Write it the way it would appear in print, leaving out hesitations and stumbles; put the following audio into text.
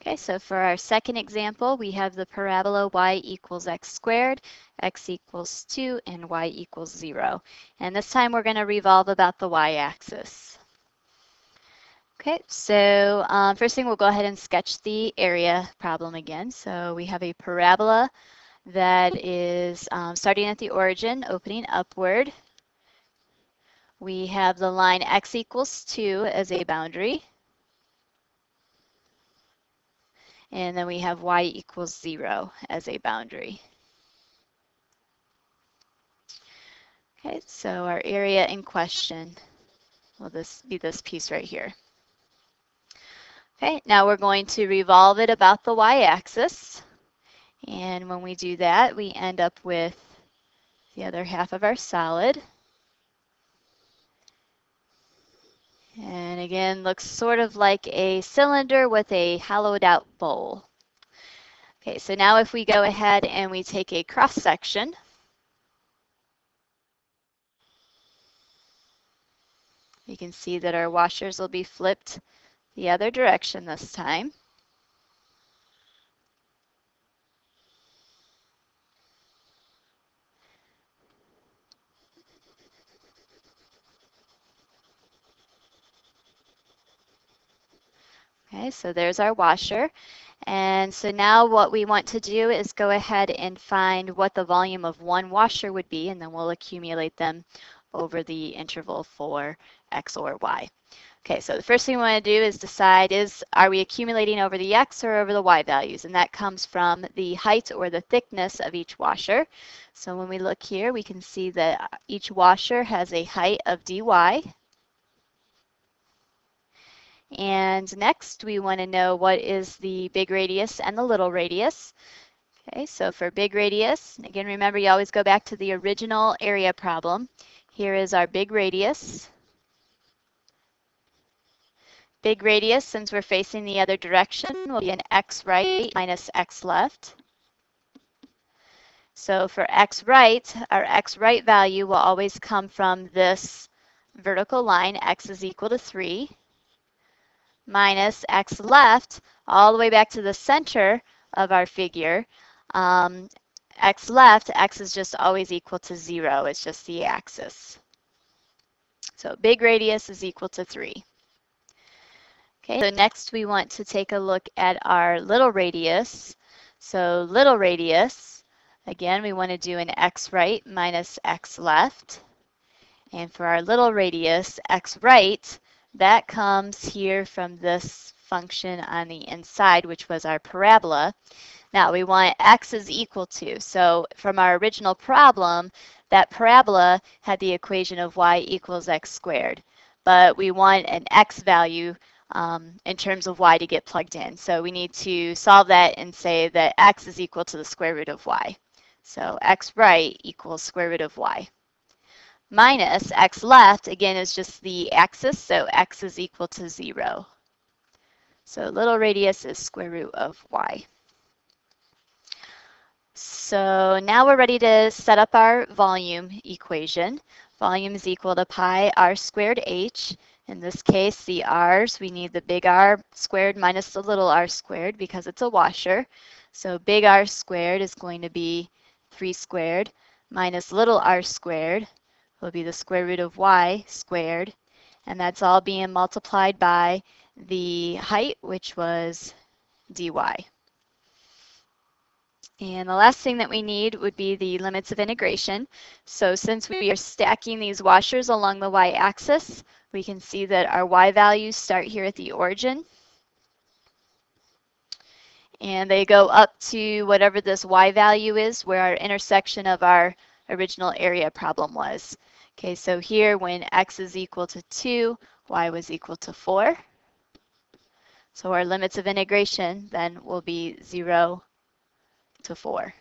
Okay, so for our second example, we have the parabola y equals x squared, x equals 2, and y equals 0. And this time we're going to revolve about the y-axis. Okay, so first thing we'll go ahead and sketch the area problem again. So we have a parabola that is starting at the origin, opening upward. We have the line x equals 2 as a boundary. And then we have y equals 0 as a boundary. Okay, so our area in question will be this piece right here. Okay, now we're going to revolve it about the y-axis. And when we do that, we end up with the other half of our solid. And again, looks sort of like a cylinder with a hollowed out bowl. Okay, so now if we go ahead and we take a cross section, you can see that our washers will be flipped the other direction this time. Okay, so there's our washer. And so now what we want to do is go ahead and find what the volume of one washer would be, and then we'll accumulate them over the interval for x or y. Okay, so the first thing we want to do is decide are we accumulating over the x or over the y values? And that comes from the height or the thickness of each washer. So when we look here, we can see that each washer has a height of dy. And next, we want to know what is the big radius and the little radius. Okay, so for big radius, again, remember you always go back to the original area problem. Here is our big radius. Big radius, since we're facing the other direction, will be an x right minus x left. So for x right, our x right value will always come from this vertical line, x is equal to 3, minus x left, all the way back to the center of our figure. X left, x is just always equal to 0. It's just the axis. So big radius is equal to 3. Okay, so next we want to take a look at our little radius. So little radius, again, we want to do an x right minus x left. And for our little radius, x right, that comes here from this function on the inside, which was our parabola. Now we want x is equal to, so from our original problem, that parabola had the equation of y equals x squared. But we want an x value in terms of y to get plugged in. So we need to solve that and say that x is equal to the square root of y. So x right equals square root of y. Minus x left, again, is just the axis, so x is equal to 0. So little radius is square root of y. So now we're ready to set up our volume equation. Volume is equal to pi r squared h. In this case, the r's, we need the big R squared minus the little r squared because it's a washer. So big R squared is going to be 3 squared minus little r squared will be the square root of y squared. And that's all being multiplied by the height, which was dy. And the last thing that we need would be the limits of integration. So since we are stacking these washers along the y-axis, we can see that our y values start here at the origin. And they go up to whatever this y value is, where our intersection of our original area problem was. Okay, so here when x is equal to 2, y was equal to 4. So our limits of integration then will be 0 to 4.